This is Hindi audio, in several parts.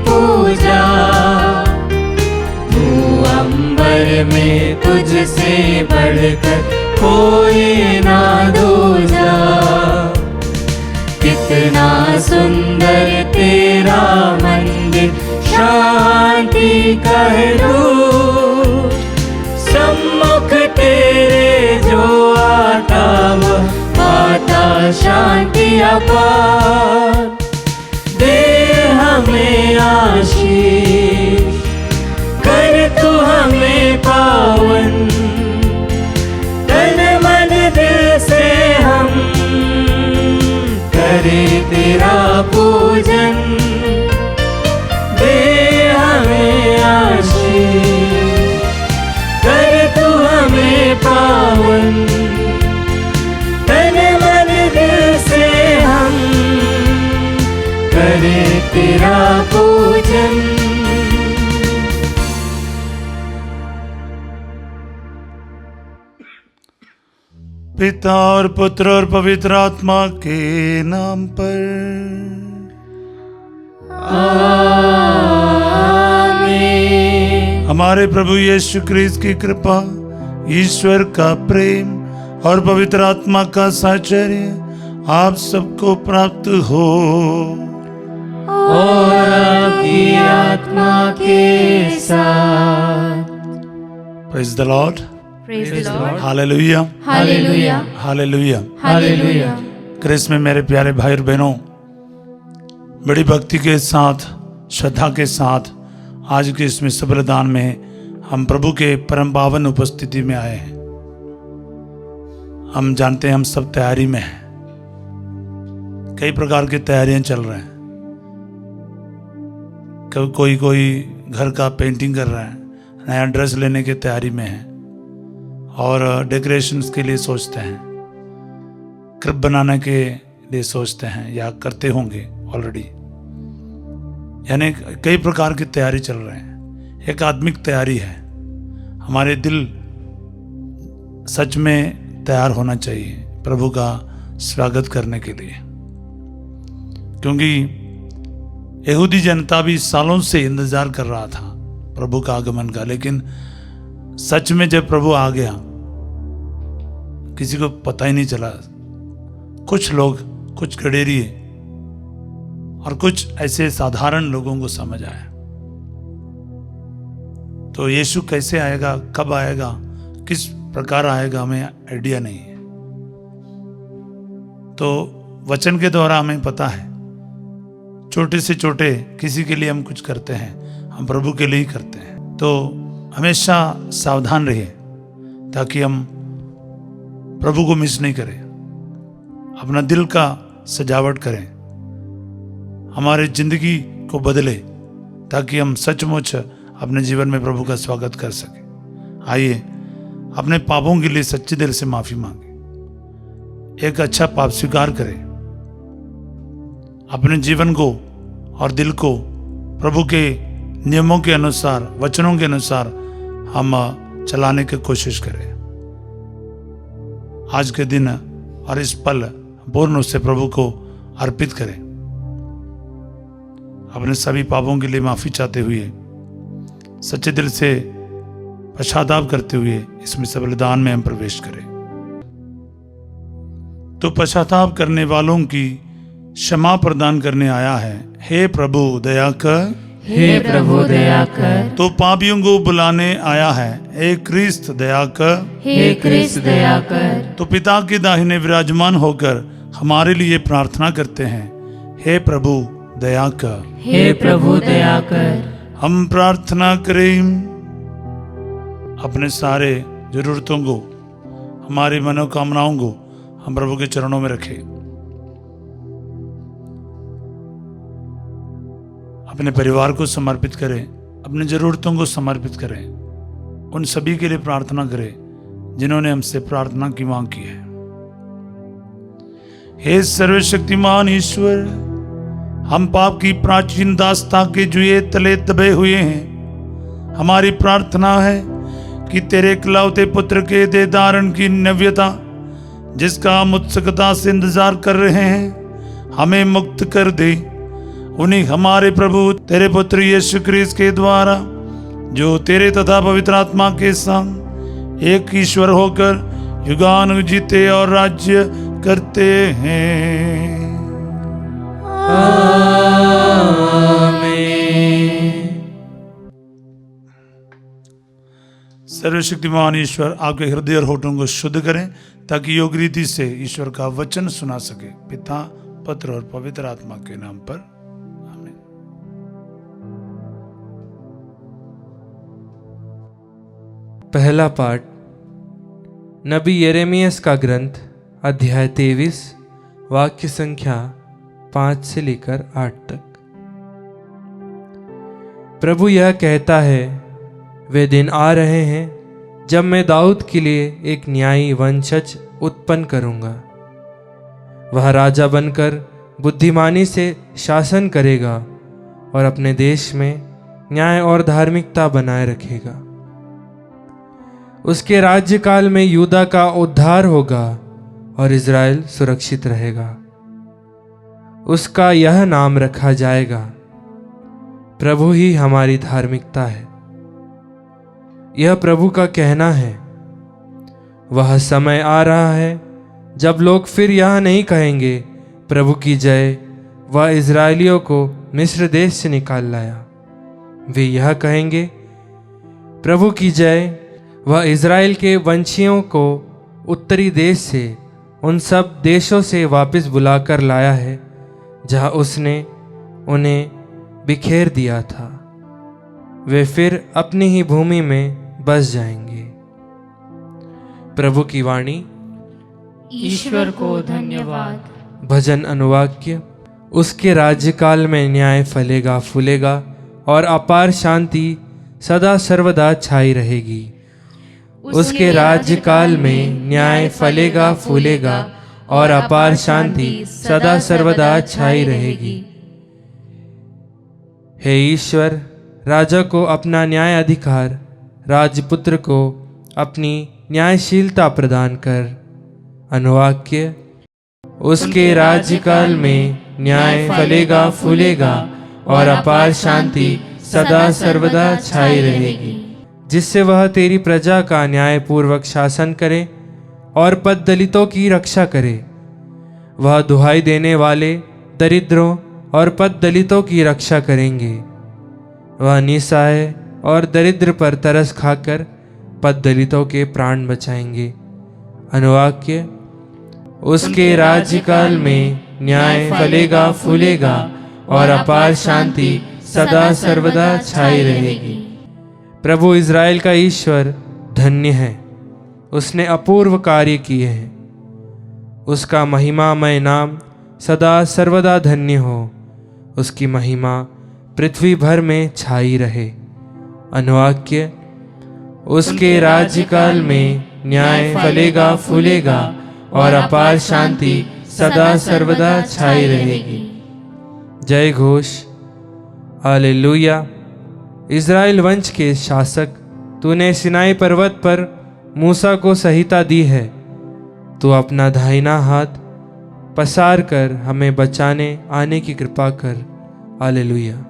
पूजा, तू अंबर में तुझसे बढ़कर कोई ना दूजा। कितना सुंदर तेरा मंदिर, शांति कह दूं। सम्मुख तेरे जो आता वो पाता शांति अपार। दे हमें आशीष, कर तू हमें पावन। तन मन दिल से हम करे तेरा पूजन। दे हमें आशीष, कर तू हमें पावन। तन मन दिल से हम करे तेरा पूजन। पिता और पुत्र और पवित्र आत्मा के नाम पर आमीन। हमारे प्रभु यीशु क्रिस्त की कृपा, ईश्वर का प्रेम और पवित्र आत्मा का साहचर्य आप सबको प्राप्त हो। और आपकी आत्मा के साथ। Praise the Lord, Praise the Lord. Hallelujah, Hallelujah. Hallelujah. Hallelujah. क्रिस्त में मेरे प्यारे भाई और बहनों, बड़ी भक्ति के साथ, श्रद्धा के साथ आज के इसमें बलिदान में हम प्रभु के परम पावन उपस्थिति में आए हैं। हम जानते हैं हम सब तैयारी में हैं। कई प्रकार की तैयारियां चल रहे हैं। कोई घर का पेंटिंग कर रहा है, नया ड्रेस लेने की तैयारी में है और डेकोरेशंस के लिए सोचते हैं, क्रिब बनाने के लिए सोचते हैं या करते होंगे ऑलरेडी। यानी कई प्रकार की तैयारी चल रहे हैं। एक आत्मिक तैयारी है। हमारे दिल सच में तैयार होना चाहिए प्रभु का स्वागत करने के लिए, क्योंकि यहूदी जनता भी सालों से इंतजार कर रहा था प्रभु का आगमन का। लेकिन सच में जब प्रभु आ गया किसी को पता ही नहीं चला। कुछ लोग, कुछ गडेरिए और कुछ ऐसे साधारण लोगों को समझ आया। तो यीशु कैसे आएगा, कब आएगा, किस प्रकार आएगा, हमें आइडिया नहीं है। तो वचन के द्वारा हमें पता है, छोटे से छोटे किसी के लिए हम कुछ करते हैं, हम प्रभु के लिए ही करते हैं। तो हमेशा सावधान रहिए ताकि हम प्रभु को मिस नहीं करें। अपना दिल का सजावट करें, हमारी जिंदगी को बदले ताकि हम सचमुच अपने जीवन में प्रभु का स्वागत कर सकें। आइए अपने पापों के लिए सच्चे दिल से माफी मांगे, एक अच्छा पाप स्वीकार करें, अपने जीवन को और दिल को प्रभु के नियमों के अनुसार, वचनों के अनुसार हम चलाने की कोशिश करें। आज के दिन और इस पल पूर्ण उससे प्रभु को अर्पित करें। अपने सभी पापों के लिए माफी चाहते हुए, सच्चे दिल से पश्चाताप करते हुए इसमें बलिदान में हम प्रवेश करें। तो पश्चाताप करने वालों की क्षमा प्रदान करने आया है। हे प्रभु दया कर, हे प्रभु दया कर। तो पापियों को बुलाने आया है। हे क्रिस्त दया कर, हे क्रिस्त दया कर। तो पिता के दाहिने विराजमान होकर हमारे लिए प्रार्थना करते हैं। हे प्रभु दया कर, हे प्रभु दया कर। हम प्रार्थना करें, अपने सारे जरूरतों को, हमारी मनोकामनाओं को हम प्रभु के चरणों में रखें। अपने परिवार को समर्पित करें, अपनी जरूरतों को समर्पित करें। उन सभी के लिए प्रार्थना करें जिन्होंने हमसे प्रार्थना की मांग की है। हे सर्वशक्तिमान ईश्वर, हम पाप की प्राचीन दास्तां के जुए तले दबे हुए हैं। हमारी प्रार्थना है कि तेरे इकलौते पुत्र के देदारन की नव्यता, जिसका हम उत्सुकता से इंतजार कर रहे हैं, हमें मुक्त कर दे उन्हीं हमारे प्रभु तेरे पुत्र यीशु क्रिस्त के द्वारा, जो तेरे तथा पवित्र आत्मा के संग एक ईश्वर होकर युगानुग जीते और राज्य करते हैं। सर्वशक्तिमान ईश्वर आपके हृदय और होठों को शुद्ध करें, ताकि योग रीति से ईश्वर का वचन सुना सके। पिता, पुत्र और पवित्र आत्मा के नाम पर आमीन। पहला पाठ नबी यिर्मयाह का ग्रंथ, अध्याय 23, वाक्य संख्या 5 से लेकर 8 तक। प्रभु यह कहता है, वे दिन आ रहे हैं जब मैं दाऊद के लिए एक न्यायी वंशज उत्पन्न करूंगा। वह राजा बनकर बुद्धिमानी से शासन करेगा और अपने देश में न्याय और धार्मिकता बनाए रखेगा। उसके राज्यकाल में यूदा का उद्धार होगा और इज़राइल सुरक्षित रहेगा। उसका यह नाम रखा जाएगा, प्रभु ही हमारी धार्मिकता है। यह प्रभु का कहना है। वह समय आ रहा है जब लोग फिर यह नहीं कहेंगे, प्रभु की जय, वह इज़राइलियों को मिस्र देश से निकाल लाया। वे यह कहेंगे, प्रभु की जय, वह इज़राइल के वंशियों को उत्तरी देश से, उन सब देशों से वापस बुलाकर लाया है जहाँ उसने उन्हें बिखेर दिया था। वे फिर अपनी ही भूमि में बस जाएंगे। प्रभु की वाणी। ईश्वर को धन्यवाद। भजन अनुवाक्य। उसके राज्यकाल में न्याय फलेगा फूलेगा और अपार शांति सदा सर्वदा छाई रहेगी। उसके राज्यकाल में न्याय फलेगा फूलेगा और अपार शांति सदा सर्वदा छाई रहेगी। हे ईश्वर, राजा को अपना न्याय अधिकार, राजपुत्र को अपनी न्यायशीलता प्रदान कर। अनुवाक्य। उसके राज्यकाल में न्याय फलेगा फूलेगा और अपार शांति सदा सर्वदा छाई रहेगी, जिससे वह तेरी प्रजा का न्यायपूर्वक शासन करे और पद दलितों की रक्षा करे। वह दुहाई देने वाले दरिद्रों और पद दलितों की रक्षा करेंगे। वह निसहाय और दरिद्र पर तरस खाकर पद दलितों के प्राण बचाएंगे। अनुवाक्य। उसके राज्यकाल में न्याय फलेगा फूलेगा और अपार शांति सदा सर्वदा छाई रहेगी। प्रभु इज़राइल का ईश्वर धन्य है, उसने अपूर्व कार्य किए हैं। उसका महिमामय नाम सदा सर्वदा धन्य हो। उसकी महिमा पृथ्वी भर में छाई रहे। अनुवाक्य। उसके राज्यकाल में न्याय फलेगा फूलेगा और अपार शांति सदा सर्वदा छाई रहेगी। जय घोष। हालेलुया। इज़राइल वंश के शासक, तूने सिनाई पर्वत पर मूसा को संहिता दी है। तू अपना दाहिना हाथ पसार कर हमें बचाने आने की कृपा कर। हालेलुया।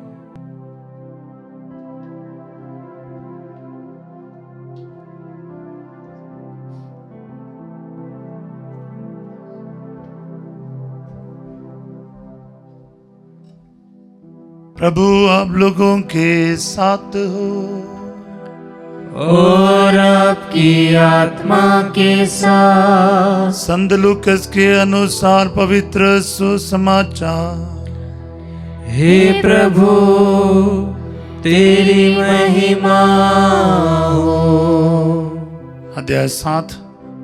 प्रभु आप लोगों के साथ हो और आपकी आत्मा के साथ। संत लूकस के अनुसार पवित्र सुसमाचार। हे प्रभु, तेरी महिमा हो। अध्याय 7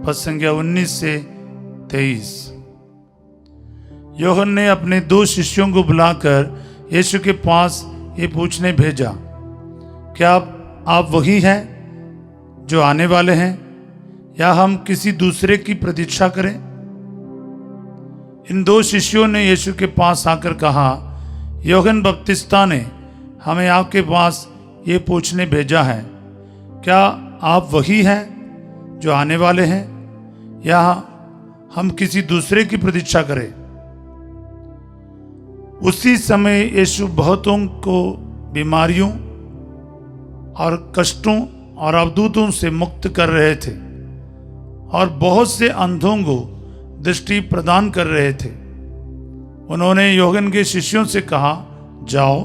पद संख्या 19 से 23। यूहन्ना ने अपने 2 शिष्यों को बुलाकर यीशु के पास ये पूछने भेजा, क्या आप वही हैं जो आने वाले हैं, या हम किसी दूसरे की प्रतीक्षा करें? इन 2 शिष्यों ने यीशु के पास आकर कहा, यूहन्ना बपतिस्ता ने हमें आपके पास ये पूछने भेजा है, क्या आप वही हैं जो आने वाले हैं, या हम किसी दूसरे की प्रतीक्षा करें? उसी समय यीशु बहुतों को बीमारियों और कष्टों और अवधूतों से मुक्त कर रहे थे और बहुत से अंधों को दृष्टि प्रदान कर रहे थे। उन्होंने यूहन्ना के शिष्यों से कहा, जाओ,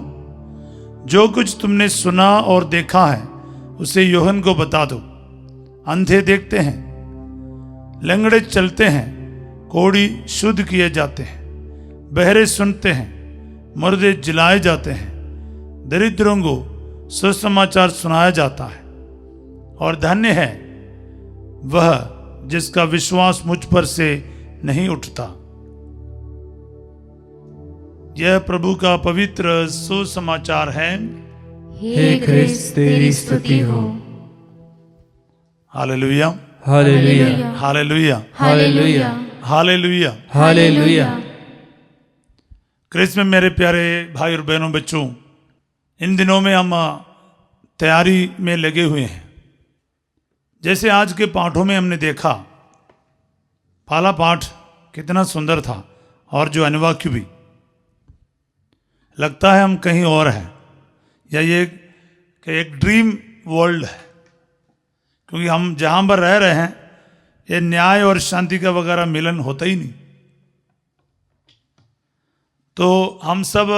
जो कुछ तुमने सुना और देखा है उसे यूहन्ना को बता दो। अंधे देखते हैं, लंगड़े चलते हैं, कोढ़ी शुद्ध किए जाते हैं, बहरे सुनते हैं, मुर्दे जिलाए जाते हैं, दरिद्रों को सुसमाचार सुनाया जाता है। और धन्य है वह जिसका विश्वास मुझ पर से नहीं उठता। यह प्रभु का पवित्र सुसमाचार है। हे क्रिस्त तेरी स्तुति हो। Hallelujah, hallelujah, hallelujah, hallelujah, hallelujah. Hallelujah. Christ में मेरे प्यारे भाई और बहनों, बच्चों, इन दिनों में हम तैयारी में लगे हुए हैं। जैसे आज के पाठों में हमने देखा, पहला पाठ कितना सुंदर था और जो अनुवाक्य भी, लगता है हम कहीं और हैं या ये एक ड्रीम वर्ल्ड है, क्योंकि हम जहां पर रह रहे हैं ये न्याय और शांति का वगैरह मिलन होता ही नहीं। तो हम सब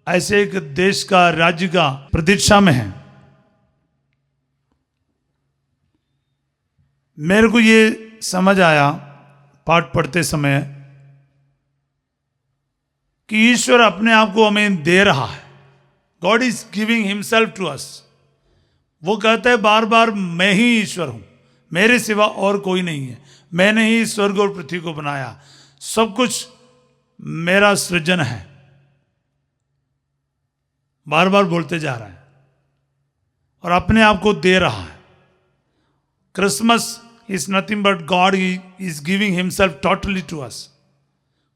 ऐसे एक देश का, राज्य का प्रतीक्षा में हैं। मेरे को ये समझ आया पाठ पढ़ते समय कि ईश्वर अपने आप को हमें दे रहा है। God is giving himself to us. वो कहता है बार बार, मैं ही ईश्वर हूं, मेरे सिवा और कोई नहीं है, मैंने ही स्वर्ग और पृथ्वी को बनाया, सब कुछ मेरा सृजन है। बार बार बोलते जा रहा है और अपने आप को दे रहा है। Christmas is nothing but God is giving himself totally to us.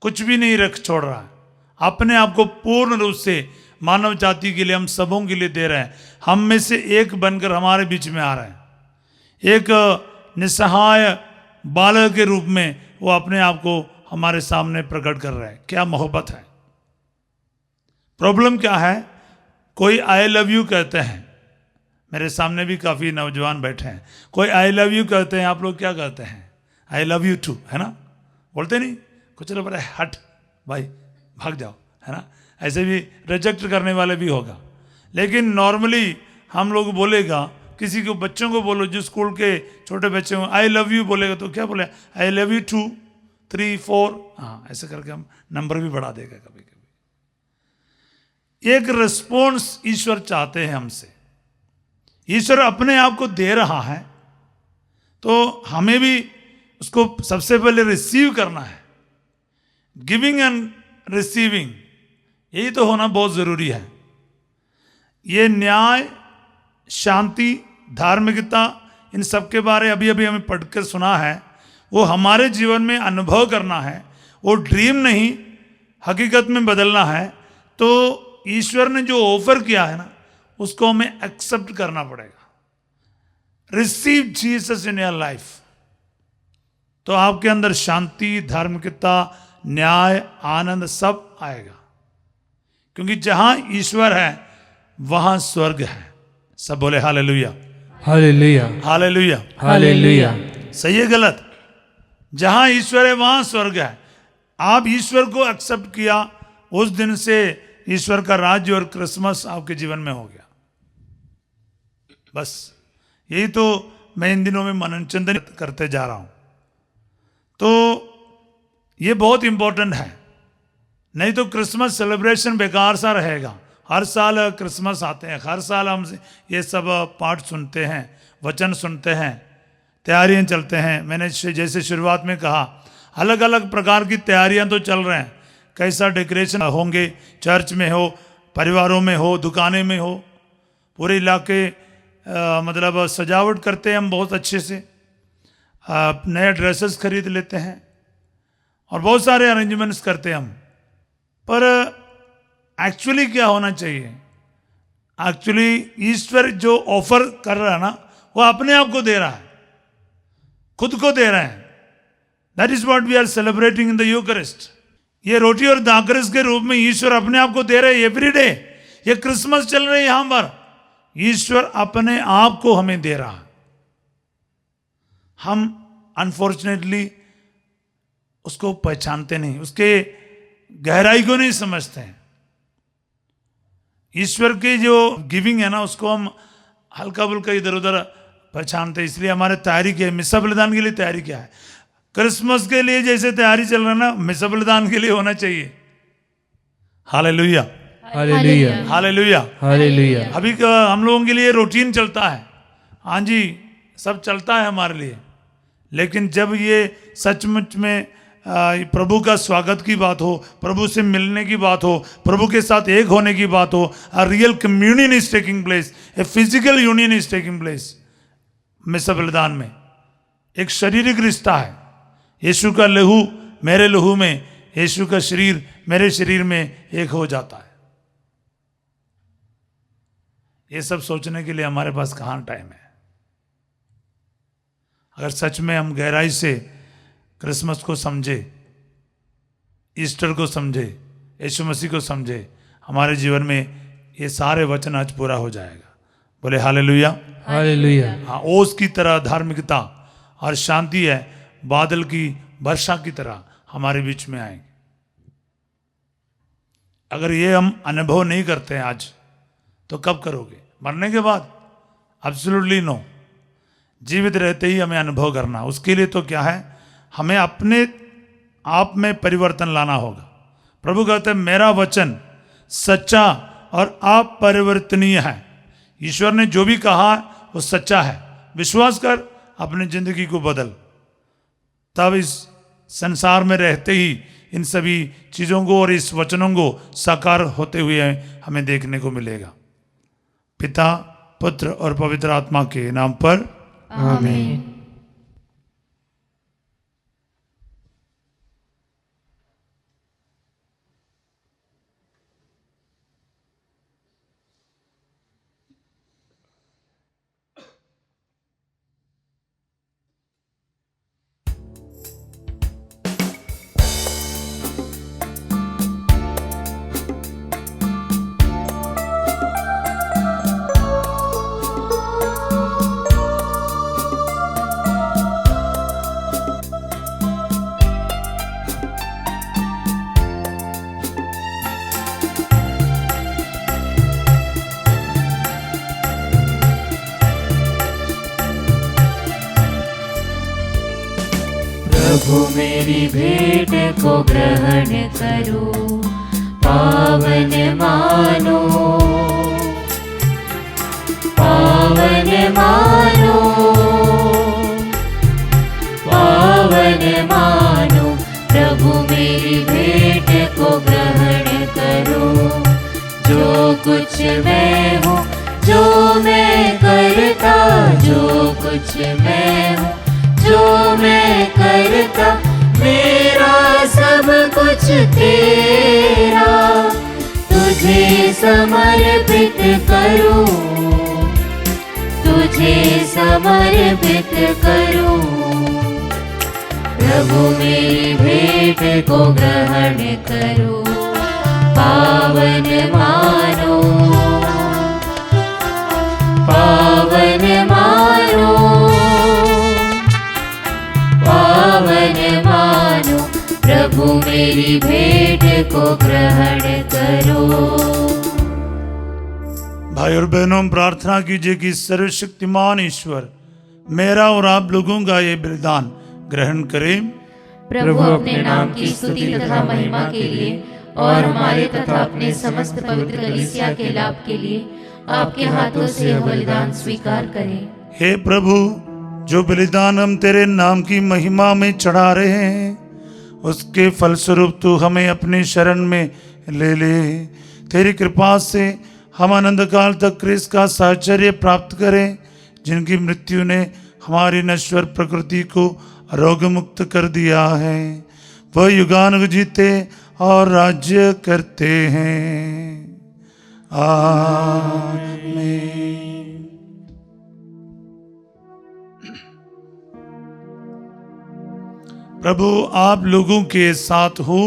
कुछ भी नहीं रख छोड़ रहा है, अपने आप को पूर्ण रूप से मानव जाति के लिए, हम सबों के लिए दे रहे हैं। हम में से एक बनकर हमारे बीच में आ रहे हैं। एक निस्सहाय बालक के रूप में वो अपने आप को हमारे सामने प्रकट कर रहे हैं। क्या मोहब्बत है। प्रॉब्लम क्या है, कोई आई लव यू कहते हैं। मेरे सामने भी काफ़ी नौजवान बैठे हैं, कोई आई लव यू कहते हैं। आप लोग क्या कहते हैं? आई लव यू टू, है ना? बोलते नहीं? कुछ लोग बोले हट भाई, भाग जाओ, है ना? ऐसे भी रिजेक्ट करने वाले भी होगा, लेकिन नॉर्मली हम लोग बोलेगा, किसी को, बच्चों को बोलो, जो स्कूल के छोटे बच्चे हो, आई लव यू बोलेगा तो क्या बोले? आई लव यू 2, 3, 4, हाँ, ऐसे करके हम नंबर भी बढ़ा देगा कभी कभी। एक रिस्पॉन्स ईश्वर चाहते हैं हमसे। ईश्वर अपने आप को दे रहा है तो हमें भी उसको सबसे पहले रिसीव करना है। गिविंग एंड रिसीविंग, यही तो होना बहुत जरूरी है। ये न्याय, शांति, धार्मिकता, इन सब के बारे अभी अभी हमें पढ़कर सुना है, वो हमारे जीवन में अनुभव करना है। वो ड्रीम नहीं, हकीकत में बदलना है। तो ईश्वर ने जो ऑफर किया है ना, उसको हमें एक्सेप्ट करना पड़ेगा। Receive Jesus in your life, तो आपके अंदर शांति, धार्मिकता, न्याय, आनंद सब आएगा। क्योंकि जहां ईश्वर है वहां स्वर्ग है। सब बोले हालेलुया, हालेलुया, हालेलुया, हालेलुया। सही है गलत? जहां ईश्वर है वहां स्वर्ग है। आप ईश्वर को एक्सेप्ट किया, उस दिन से ईश्वर का राज्य और क्रिसमस आपके जीवन में हो गया। बस यही तो मैं इन दिनों में मनन चिंतन करते जा रहा हूं। तो ये बहुत इंपॉर्टेंट है, नहीं तो क्रिसमस सेलिब्रेशन बेकार सा रहेगा। हर साल क्रिसमस आते हैं, हर साल हम ये सब पाठ सुनते हैं, वचन सुनते हैं, तैयारियां चलते हैं। मैंने जैसे शुरुआत में कहा, अलग अलग प्रकार की तैयारियां तो चल रहे हैं। कैसा डेकोरेशन होंगे, चर्च में हो, परिवारों में हो, दुकानें में हो, पूरे इलाके मतलब सजावट करते हैं हम बहुत अच्छे से। नए ड्रेसेस खरीद लेते हैं और बहुत सारे अरेंजमेंट्स करते हैं हम। पर एक्चुअली क्या होना चाहिए? एक्चुअली ईश्वर जो ऑफर कर रहा है ना, वो अपने आप को दे रहा है, खुद को दे रहे हैं। That is what we are celebrating in the Eucharist. ये रोटी और दाखरस के रूप में ईश्वर अपने आप को दे रहे एवरीडे। ये क्रिसमस चल रही है यहां पर, ईश्वर अपने आप को हमें दे रहा। हम अनफॉर्चुनेटली उसको पहचानते नहीं, उसके गहराई को नहीं समझते हैं। ईश्वर की जो गिविंग है ना, उसको हम हल्का बुल्का इधर उधर पहचानते हैं। इसलिए हमारे तैयारी क्या है, मिसा बलिदान के लिए तैयारी क्या है। क्रिसमस के लिए जैसे तैयारी चल रहा है ना, मिसा बलिदान के लिए होना चाहिए। Hallelujah, hallelujah, hallelujah, hallelujah. अभी हम लोगों के लिए रूटीन चलता है, हाँ जी, सब चलता है हमारे लिए। लेकिन जब ये सचमुच में प्रभु का स्वागत की बात हो, प्रभु से मिलने की बात हो, प्रभु के साथ एक होने की बात हो, a real communion is taking place, a physical union is taking place. मिसा बलिदान में एक शारीरिक रिश्ता है। यीशु का लहू मेरे लहू में, यीशु का शरीर मेरे शरीर में एक हो जाता है। ये सब सोचने के लिए हमारे पास कहाँ टाइम है। अगर सच में हम गहराई से क्रिसमस को समझे, ईस्टर को समझे, यीशु मसीह को समझे, हमारे जीवन में ये सारे वचन आज पूरा हो जाएगा। बोले हालेलुया, हालेलुया। हाँ, ओस की तरह धार्मिकता और शांति है, बादल की वर्षा की तरह हमारे बीच में आएंगे। अगर ये हम अनुभव नहीं करते हैं आज, तो कब करोगे? मरने के बाद? Absolutely no. जीवित रहते ही हमें अनुभव करना। उसके लिए तो क्या है, हमें अपने आप में परिवर्तन लाना होगा। प्रभु कहते हैं मेरा वचन सच्चा और अपरिवर्तनीय है। ईश्वर ने जो भी कहा वो सच्चा है। विश्वास कर, अपनी जिंदगी को बदल। तब इस संसार में रहते ही इन सभी चीज़ों को और इस वचनों को साकार होते हुए हमें देखने को मिलेगा। पिता, पुत्र और पवित्र आत्मा के नाम पर आमीन। प्रभु मेरी भेंट को ग्रहण करो, पावन मानो, पावन मानो, पावन मानो। प्रभु मेरी भेंट को ग्रहण करो। जो कुछ मैं हूँ, जो मैं करता, जो कुछ मैं हूँ, जो मैं करता, मेरा सब कुछ तेरा। तुझे समर्पित करूं, तुझे समर्पित करूं। प्रभु मेरी भेंट को ग्रहण करो, पावन मानो, पावन मानो, पावन मानो। प्रभु मेरी भेंट को ग्रहण करो। भाई और बहनों, प्रार्थना कीजिए कि सर्वशक्तिमान ईश्वर मेरा और आप लोगों का ये बलिदान ग्रहण करें। प्रभु अपने नाम की स्तुति तथा महिमा के लिए और हमारे तथा अपने समस्त पवित्र कलीसिया के लाभ के लिए आपके हाथों से यह बलिदान स्वीकार करें। हे प्रभु, जो बलिदान हम तेरे नाम की महिमा में चढ़ा रहे हैं, उसके फलस्वरूप तू हमें अपने शरण में ले ले। तेरी कृपा से हम अनंत काल तक क्रिस्त का साहचर्य प्राप्त करें, जिनकी मृत्यु ने हमारी नश्वर प्रकृति को रोग मुक्त कर दिया है। वह युगानुग जीते और राज्य करते हैं। आमीन। प्रभु आप लोगों के साथ हो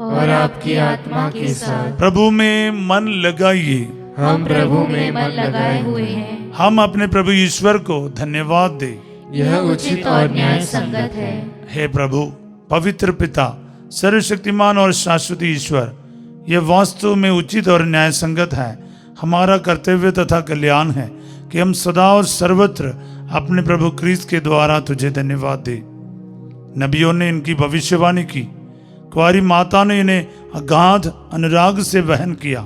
और आपकी आत्मा के साथ। प्रभु में मन लगाइए। हम प्रभु में मन लगाए हुए हैं। हम अपने प्रभु ईश्वर को धन्यवाद दें। यह उचित और न्याय संगत है। हे प्रभु, पवित्र पिता, सर्वशक्तिमान और शाश्वत ईश्वर, यह वास्तव में उचित और न्याय संगत है। हमारा कर्तव्य तथा कल्याण है कि हम सदा और सर्वत्र अपने प्रभु क्रिस्त के द्वारा तुझे धन्यवाद दें। नबियों ने इनकी भविष्यवाणी की, कुंवारी माता ने इन्हें अगाध अनुराग से वहन किया।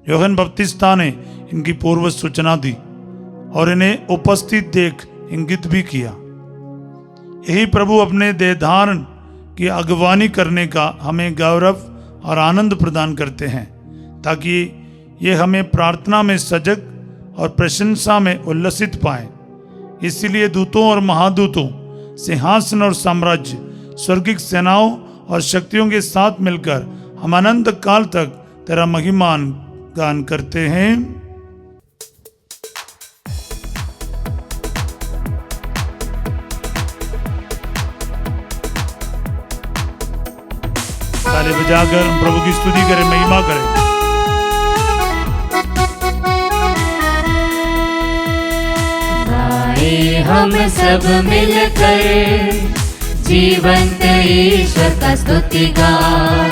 यूहन्ना बपतिस्ता ने इनकी पूर्व सूचना दी और इन्हें उपस्थित देख इंगित भी किया। यही प्रभु अपने देहधारण की अगवानी करने का हमें गौरव और आनंद प्रदान करते हैं, ताकि ये हमें प्रार्थना में सजग और प्रशंसा में उल्लसित पाए। इसीलिए दूतों और महादूतों, सिंहासन और साम्राज्य, स्वर्गिक सेनाओं और शक्तियों के साथ मिलकर हम अनंत काल तक तेरा महिमान गान करते हैं। ताली बजाकर हम प्रभु की स्तुति करें, महिमा करें। गाए हम सब मिलकर जीवंत ईश्वर का स्तुति गान।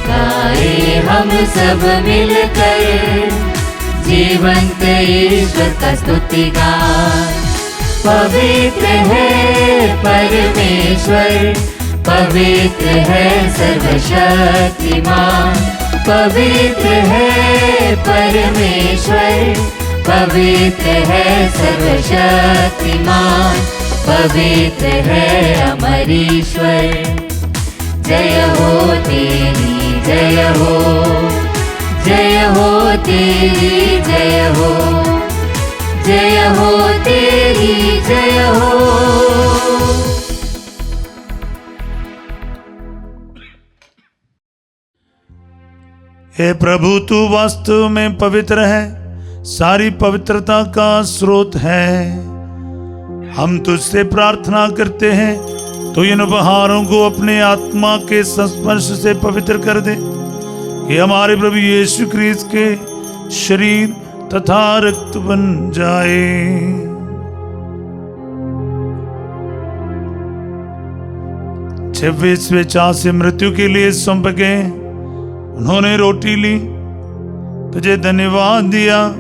गाए हम सब मिलकर जीवंत ईश्वर का स्तुति गान। पवित्र है परमेश्वर, पवित्र है सर्वशक्तिमान। पवित्र है परमेश्वर, पवित्र है सर्वशक्तिमान। पवित्र है अमर ईश्वर। जय हो तेरी जय हो, जय हो तेरी जय हो, जय हो तेरी जय हो। हे प्रभु, तू वास्तव में पवित्र है, सारी पवित्रता का स्रोत है। हम तुझसे प्रार्थना करते हैं, तो इन उपहारों को अपने आत्मा के संस्पर्श से पवित्र कर दे, कि हमारे प्रभु यीशु क्रिस्त के शरीर तथा रक्त बन जाए। जब वे स्वेच्छा से मृत्यु के लिए सौंप गए, उन्होंने रोटी ली, तुझे धन्यवाद दिया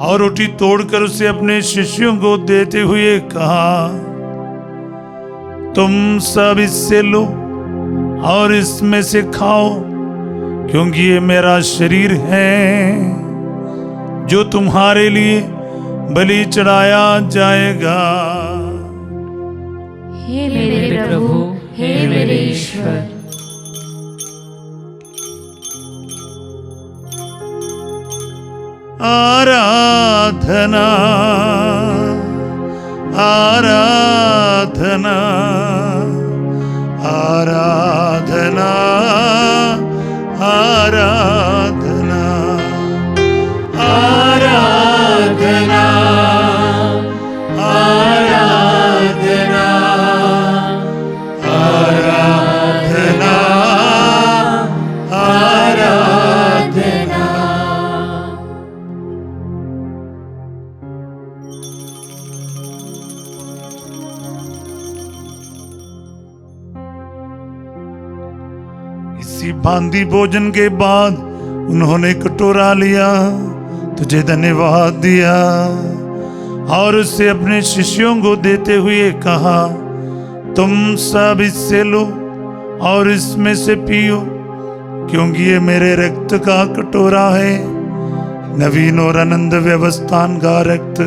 और रोटी तोड़कर उसे अपने शिष्यों को देते हुए कहा, तुम सब इससे लो और इसमें से खाओ, क्योंकि ये मेरा शरीर है जो तुम्हारे लिए बलि चढ़ाया जाएगा। हे मेरे प्रभु, हे मेरे ईश्वर। आराधना आराधना आराधना आराधना आराधना आराधना आराधना आराधना। इसी भांति भोजन के बाद उन्होंने कटोरा लिया, तुझे धन्यवाद दिया और उससे अपने शिष्यों को देते हुए कहा, तुम सब इससे लो और इसमें से पियो, क्योंकि ये मेरे रक्त का कटोरा है, नवीन और आनंद व्यवस्थान का रक्त,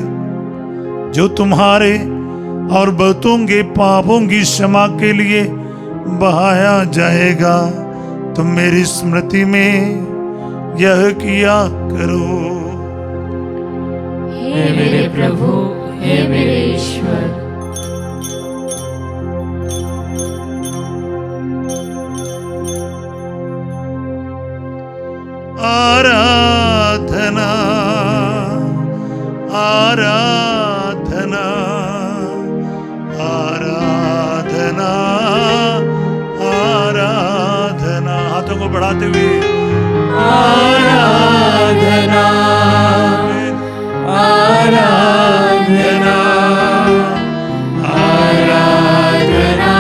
जो तुम्हारे और बहुतों के पापों की क्षमा के लिए बहाया जाएगा। तुम मेरी स्मृति में यह किया करो। हे मेरे प्रभु, हे मेरे ईश्वर। आराधना आराधना आराधना आराधना। गाते हुए आराधना आराधना आराधना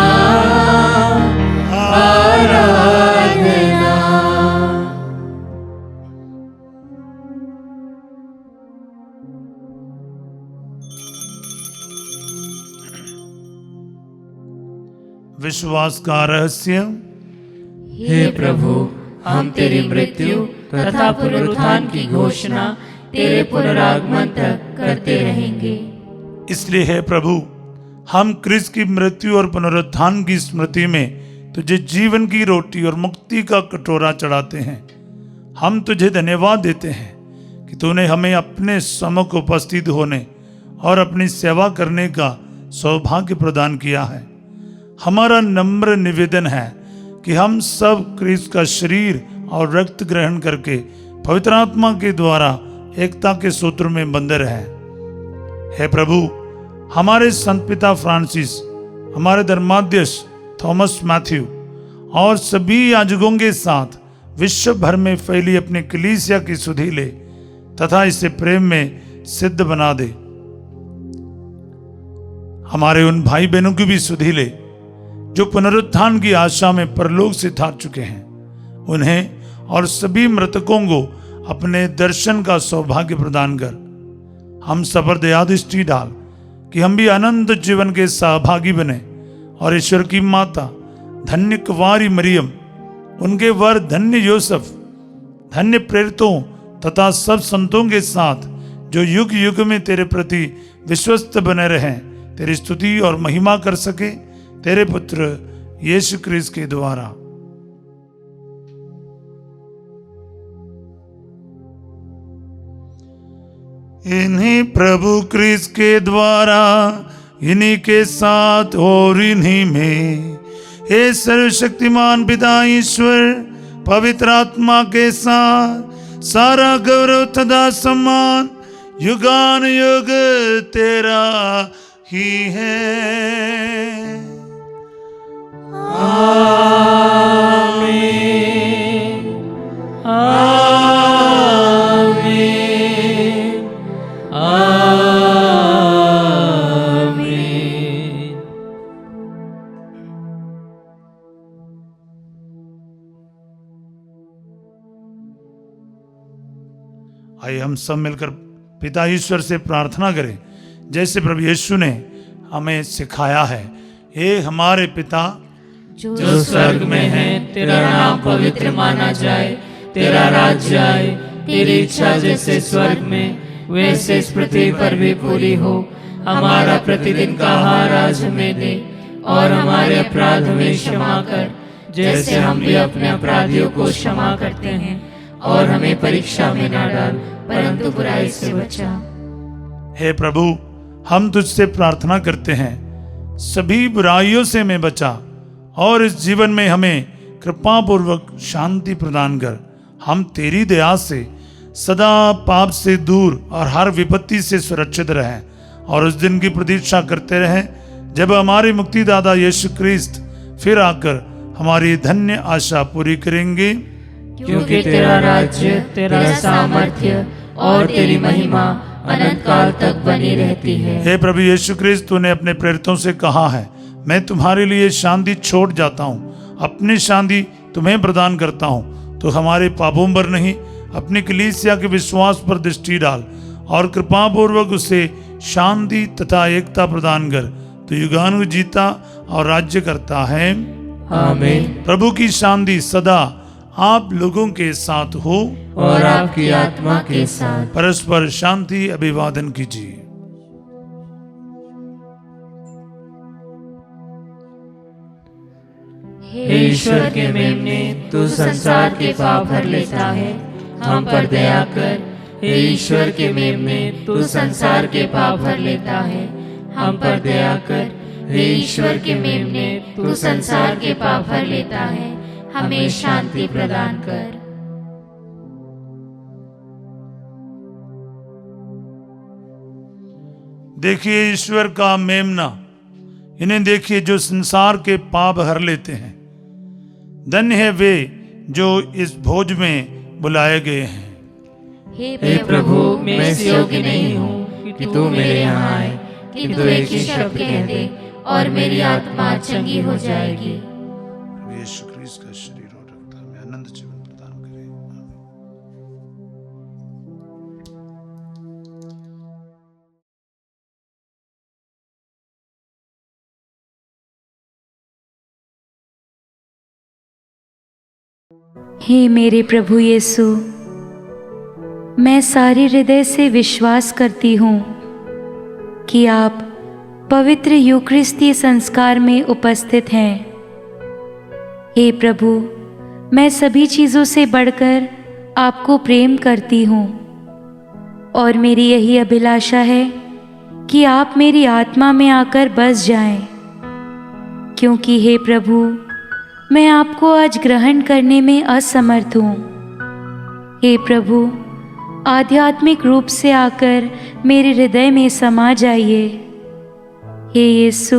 आराधना। विश्वास का रहस्य। हे प्रभु, हम तेरी मृत्यु तथा पुनरुत्थान की घोषणा तेरे पुनरागमन तक करते रहेंगे। इसलिए है प्रभु, हम क्रिस्त की मृत्यु और पुनरुत्थान की स्मृति में तुझे जीवन की रोटी और मुक्ति का कटोरा चढ़ाते हैं। हम तुझे धन्यवाद देते हैं कि तूने हमें अपने सम्मुख उपस्थित होने और अपनी सेवा करने का सौभाग्य प्रदान किया है। हमारा नम्र निवेदन है कि हम सब क्रिस्त का शरीर और रक्त ग्रहण करके पवित्र आत्मा के द्वारा एकता के सूत्र में बंधे रहें। हे प्रभु, हमारे संत पिता फ्रांसिस, हमारे धर्माध्यक्ष थॉमस मैथ्यू और सभी याजकों के साथ विश्व भर में फैली अपनी कलीसिया की सुधि ले तथा इसे प्रेम में सिद्ध बना दे। हमारे उन भाई बहनों की भी सुधि ले जो पुनरुत्थान की आशा में परलोक से थार चुके हैं। उन्हें और सभी मृतकों को अपने दर्शन का सौभाग्य प्रदान कर। हम सब पर दया दृष्टि डाल कि हम भी अनंत जीवन के सहभागी बने और ईश्वर की माता धन्य कुंवारी मरियम, उनके वर धन्य यूसुफ, धन्य प्रेरितों तथा सब संतों के साथ जो युग युग में तेरे प्रति विश्वस्त बने रहें, तेरी स्तुति और महिमा कर सके तेरे पुत्र यीशु क्रिस्त के द्वारा। इन्हीं प्रभु क्रिस्त के द्वारा, इन्हीं के साथ और इन्हीं में, हे सर्वशक्तिमान पिता ईश्वर पवित्र आत्मा के साथ सारा गौरव तथा सम्मान युगान युग तेरा ही है। आमीन आमीन आमीन। आइए हम सब मिलकर पिता ईश्वर से प्रार्थना करें जैसे प्रभु यीशु ने हमें सिखाया है। हे हमारे पिता जो स्वर्ग में है, तेरा नाम पवित्र माना जाए, तेरा राज्य आए, तेरी इच्छा जैसे स्वर्ग में वैसे इस पृथ्वी पर भी पूरी हो। हमारा प्रतिदिन का आहार आज हमें दे और हमारे अपराध हमें क्षमा कर जैसे हम भी अपने अपराधियों को क्षमा करते हैं, और हमें परीक्षा में ना डाल परंतु बुराई से बचा। हे प्रभु, हम तुझसे प्रार्थना करते हैं सभी बुराइयों से हमें बचा और इस जीवन में हमें कृपा पूर्वक शांति प्रदान कर। हम तेरी दया से सदा पाप से दूर और हर विपत्ति से सुरक्षित रहें और उस दिन की प्रतीक्षा करते रहें जब हमारे मुक्तिदाता यीशु क्रिस्त फिर आकर हमारी धन्य आशा पूरी करेंगे। क्योंकि तेरा राज्य, तेरा सामर्थ्य और तेरी महिमा अनंत काल तक बनी रहती है। हे प्रभु यीशु क्रिस्त, तूने अपने प्रेरितों से कहा है, मैं तुम्हारे लिए शांति छोड़ जाता हूँ, अपनी शांति तुम्हें प्रदान करता हूँ। तो हमारे पापों पर नहीं, अपनी कलीसिया के विश्वास पर दृष्टि डाल और कृपा पूर्वक उसे शांति तथा एकता प्रदान कर। तो युगानुयुग जीता और राज्य करता है। आमीन। प्रभु की शांति सदा आप लोगों के साथ हो और आपकी आत्मा के साथ। परस्पर शांति अभिवादन कीजिए। हे ईश्वर के मेमने, तू संसार के पाप भर लेता है, हम पर दया कर। हे ईश्वर के मेमने, तू संसार के पाप भर लेता है, हम पर दया कर। हे ईश्वर के मेमने, तू संसार के पाप भर लेता है, हमें शांति प्रदान कर। देखिए ईश्वर का मेमना, इन्हें देखिए जो संसार के पाप हर लेते हैं। धन्य है वे जो इस भोज में बुलाए गए हैं। हे प्रभु, मैं इस योग्य नहीं हूँ कि तू मेरे यहाँ आए, किंतु एक ही शब्द कह दे और मेरी आत्मा चंगी हो जाएगी। यीशु क्रिस्त का शरीर और रक्त हमें आनंद जीवन प्रदान करे। आमीन। हे मेरे प्रभु यीशु, मैं सारे हृदय से विश्वास करती हूँ कि आप पवित्र यूकरिस्तीय संस्कार में उपस्थित हैं। हे प्रभु, मैं सभी चीज़ों से बढ़कर आपको प्रेम करती हूँ और मेरी यही अभिलाषा है कि आप मेरी आत्मा में आकर बस जाएं, क्योंकि हे प्रभु, मैं आपको आज ग्रहण करने में असमर्थ हूँ। हे प्रभु, आध्यात्मिक रूप से आकर मेरे हृदय में समा जाइए। हे यीशु,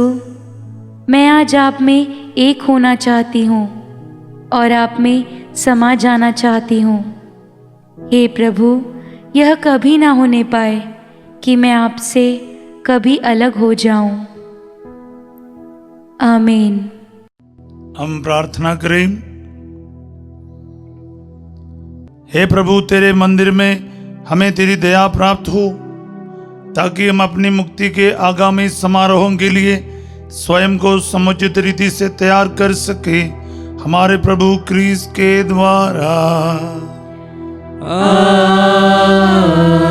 मैं आज आप में एक होना चाहती हूँ और आप में समा जाना चाहती हूँ। हे प्रभु, यह कभी ना होने पाए कि मैं आपसे कभी अलग हो जाऊं। आमीन। हम प्रार्थना करें। हे प्रभु, तेरे मंदिर में हमें तेरी दया प्राप्त हो, ताकि हम अपनी मुक्ति के आगामी समारोहों के लिए स्वयं को समुचित रीति से तैयार कर सके, हमारे प्रभु क्रिस्त के द्वारा।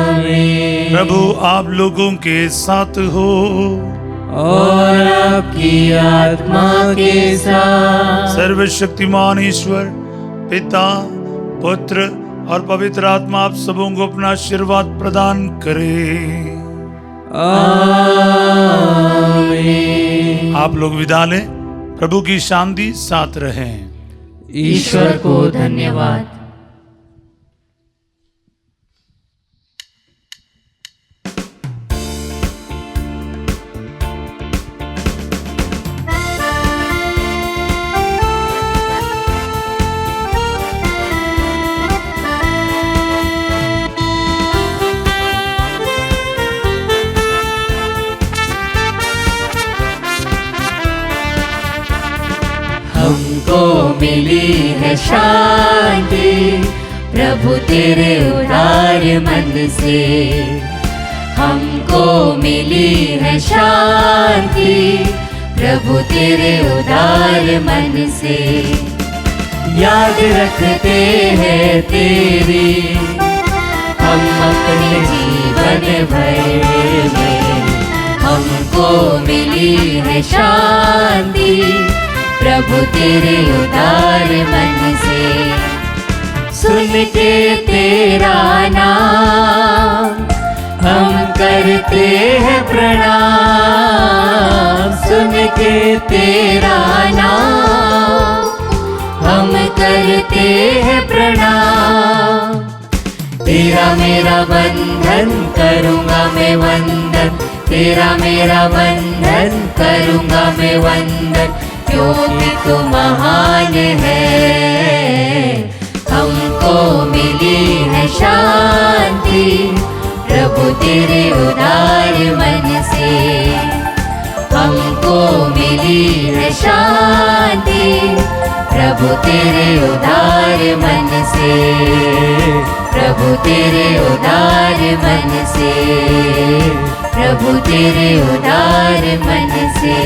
आमीन। प्रभु आप लोगों के साथ हो और आपकी आत्मा के साथ। सर्वशक्तिमान ईश्वर पिता, पुत्र और पवित्र आत्मा आप सबों को अपना आशीर्वाद प्रदान करे। आमीन। आप लोग विदा लें। प्रभु की शांति साथ रहे। ईश्वर को धन्यवाद। हमको मिली है शांति प्रभु तेरे उदार मन से। हमको मिली है शांति प्रभु तेरे उदार मन से। याद रखते हैं तेरी हम अपने जीवन भर में। हमको मिली है शांति प्रभु तेरे उदार मन से। सुन के तेरा नाम हम करते हैं प्रणाम। सुन के तेरा नाम हम करते हैं प्रणाम। तेरा मेरा बंधन करूँगा मैं वंदन। तेरा मेरा बंधन करूँगा मैं वंदन, क्योंकि तू महान है। हमको मिली है शांति प्रभु तेरे उदार मन से। हमको मिली है शांति प्रभु तेरे उदार मन से। प्रभु तेरे उदार मन से। प्रभु तेरे उदार मन से।